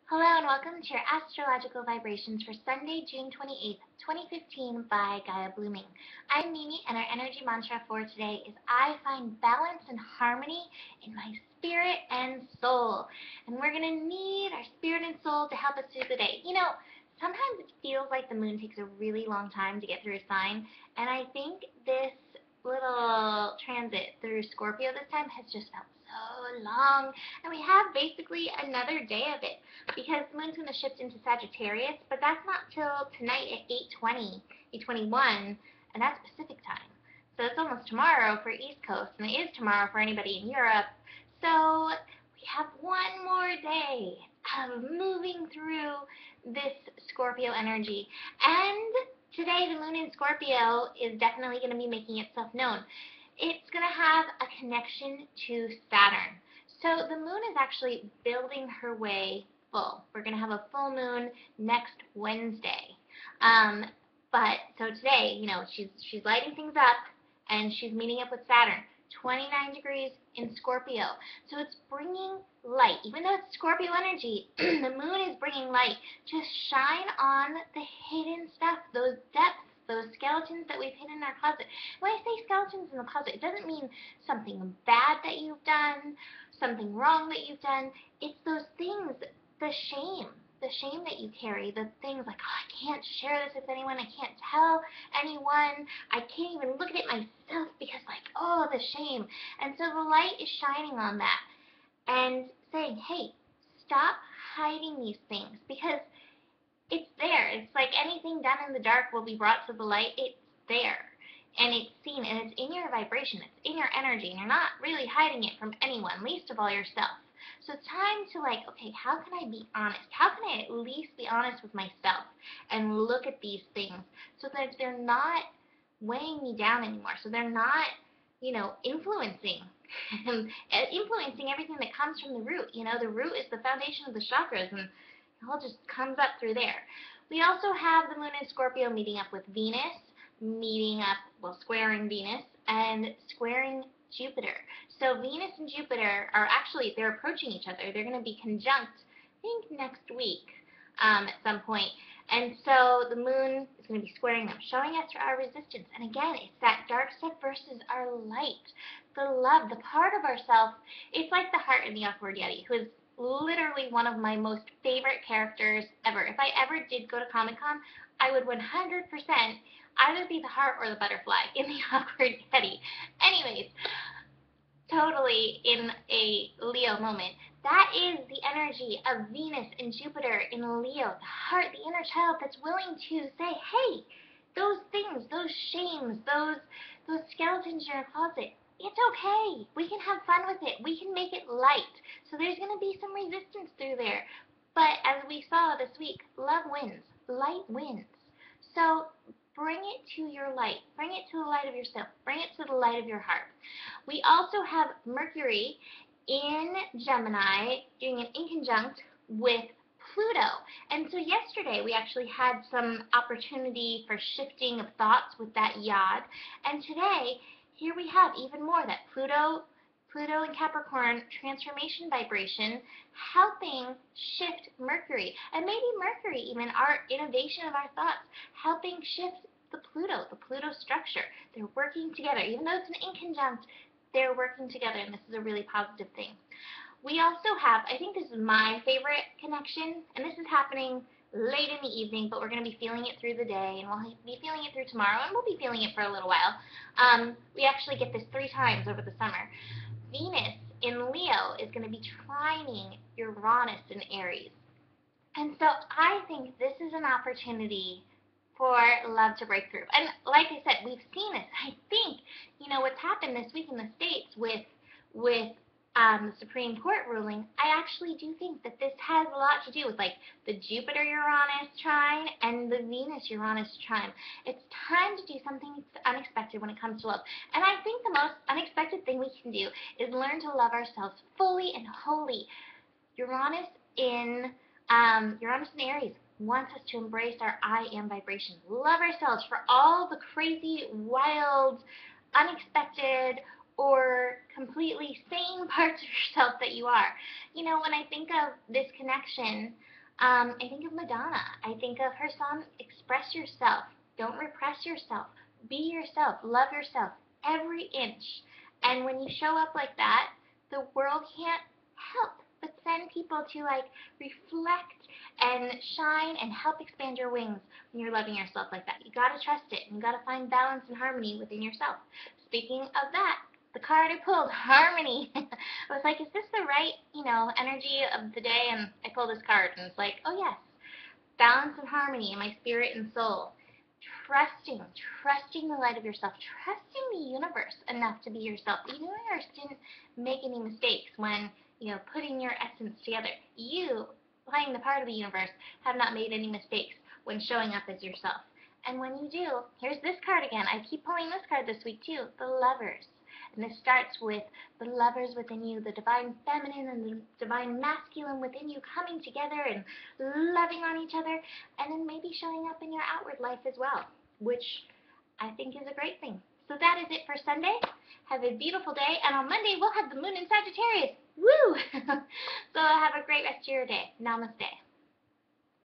Hello and welcome to your astrological vibrations for Sunday, June 28th, 2015 by Gaia Blooming. I'm Mimi and our energy mantra for today is I find balance and harmony in my spirit and soul. And we're going to need our spirit and soul to help us through the day. Sometimes it feels like the moon takes a really long time to get through a sign, and I think this little transit through Scorpio this time has just felt so long, and we have basically another day of it because the moon's going to shift into Sagittarius, but that's not till tonight at 8:20, 8:21, and that's Pacific time. So it's almost tomorrow for East Coast, and it is tomorrow for anybody in Europe. So we have one more day of moving through this Scorpio energy, and today the moon in Scorpio is definitely going to be making itself known. It's going to have a connection to Saturn. So the moon is actually building her way full. We're going to have a full moon next Wednesday. So today, she's lighting things up and she's meeting up with Saturn. 29 degrees in Scorpio. So it's bringing light. Even though it's Scorpio energy, the moon is bringing light to shine on the hidden stuff, those depths, those skeletons that we've hidden in our closet. When I say skeletons in the closet, it doesn't mean something bad that you've done, something wrong that you've done. It's those things, the shame that you carry, the things like, oh, I can't share this with anyone, I can't tell anyone, I can't even look at it myself because oh, the shame. And so the light is shining on that and saying, hey, stop hiding these things because it's there. It's like anything done in the dark will be brought to the light. It's there. And it's seen, and it's in your vibration, it's in your energy, and you're not really hiding it from anyone, least of all yourself. So it's time to okay, how can I be honest? How can I at least be honest with myself and look at these things so that they're not weighing me down anymore, so they're not, influencing influencing everything that comes from the root. The root is the foundation of the chakras, and it all just comes up through there. We also have the moon in Scorpio meeting up with Venus, squaring Venus, and squaring Jupiter. So Venus and Jupiter are actually, they're approaching each other. They're going to be conjunct, I think, next week at some point. And so the moon is going to be squaring them, showing us our resistance. And again, it's that dark stuff versus our light, the love, the part of ourself. It's like the heart in the Awkward Yeti, who is literally one of my most favorite characters ever. If I ever did go to Comic-Con, I would 100% either be the heart or the butterfly in the Awkward Yeti. Anyways, totally in a Leo moment. That is the energy of Venus and Jupiter in Leo, the heart, the inner child that's willing to say, hey, those things, those shames, those skeletons in your closet, it's okay. We can have fun with it. We can make it light. So there's going to be some resistance through there. But as we saw this week, love wins. Light wins. So bring it to your light. Bring it to the light of yourself. Bring it to the light of your heart. We also have Mercury in Gemini doing an inconjunct with Pluto. And so yesterday we actually had some opportunity for shifting of thoughts with that yod. And today, here we have even more, that Pluto and Capricorn transformation vibration helping shift Mercury. And maybe Mercury, even our innovation of our thoughts, helping shift the Pluto structure. They're working together. Even though it's an inconjunct, they're working together, and this is a really positive thing. We also have, I think this is my favorite connection, and this is happening late in the evening, but we're going to be feeling it through the day, and we'll be feeling it through tomorrow, and we'll be feeling it for a little while. We actually get this 3 times over the summer. Venus in Leo is going to be trining Uranus in Aries. And so I think this is an opportunity for love to break through. And like I said, we've seen this. I think, what's happened this week in the States with the Supreme Court ruling, I actually do think that this has a lot to do with the Jupiter-Uranus trine and the Venus-Uranus trine. It's time to do something unexpected when it comes to love. And I think the most unexpected thing we can do is learn to love ourselves fully and wholly. Uranus in Aries wants us to embrace our I am vibration. Love ourselves for all the crazy, wild, unexpected, or completely sane parts of yourself that you are. When I think of this connection, I think of Madonna. I think of her song, Express Yourself. Don't repress yourself. Be yourself. Love yourself every inch. And when you show up like that, the world can't help but send people to like reflect and shine and help expand your wings when you're loving yourself like that. You gotta trust it, and you gotta find balance and harmony within yourself. Speaking of that, the card I pulled, harmony. I was like, is this the right, energy of the day? And I pulled this card, and it's like, oh yes, balance and harmony in my spirit and soul. Trusting the light of yourself, trusting the universe enough to be yourself. The universe didn't make any mistakes when, putting your essence together. You, playing the part of the universe, have not made any mistakes when showing up as yourself. And when you do, here's this card again. I keep pulling this card this week too, the Lovers. And this starts with the lovers within you, the divine feminine and the divine masculine within you coming together and loving on each other, and then maybe showing up in your outward life as well, which I think is a great thing. So that is it for Sunday. Have a beautiful day, and on Monday we'll have the moon in Sagittarius. Woo! So have a great rest of your day. Namaste.